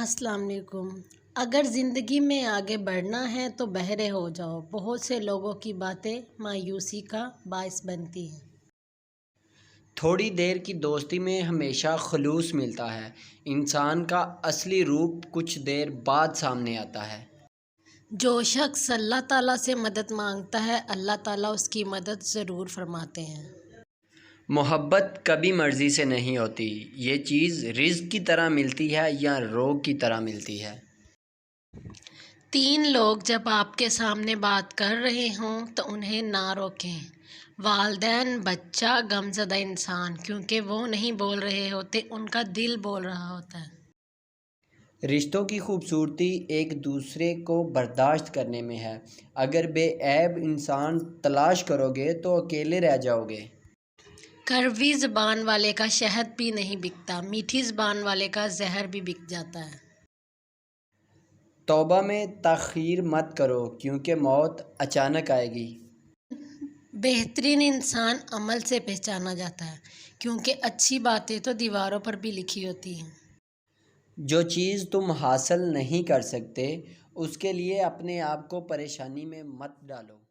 السلام علیکم۔ اگر زندگی میں آگے بڑھنا ہے تو بہرے ہو جاؤ۔ بہت سے لوگوں کی باتیں مایوسی کا باعث بنتی ہیں۔ تھوڑی دیر کی دوستی میں ہمیشہ خلوص ملتا ہے۔ انسان کا اصلی روپ کچھ دیر بعد سامنے آتا ہے۔ جو شخص اللہ تعالیٰ سے مدد مانگتا ہے، اللہ تعالیٰ اس کی مدد ضرور فرماتے ہیں۔ محبت کبھی مرضی سے نہیں ہوتی۔ یہ چیز رزق کی طرح ملتی ہے یا روگ کی طرح ملتی ہے۔ تین لوگ جب آپ کے سامنے بات کر رہے ہوں تو انہیں نہ روکیں۔ والدین، بچہ، غمزدہ انسان، کیونکہ وہ نہیں بول رہے ہوتے، ان کا دل بول رہا ہوتا ہے۔ رشتوں کی خوبصورتی ایک دوسرے کو برداشت کرنے میں ہے۔ اگر بے عیب انسان تلاش کرو گے تو اکیلے رہ جاؤ گے۔ کڑوی زبان والے کا شہد بھی نہیں بکتا، میٹھی زبان والے کا زہر بھی بک جاتا ہے۔ توبہ میں تاخیر مت کرو کیونکہ موت اچانک آئے گی۔ بہترین انسان عمل سے پہچانا جاتا ہے، کیونکہ اچھی باتیں تو دیواروں پر بھی لکھی ہوتی ہیں۔ جو چیز تم حاصل نہیں کر سکتے اس کے لیے اپنے آپ کو پریشانی میں مت ڈالو۔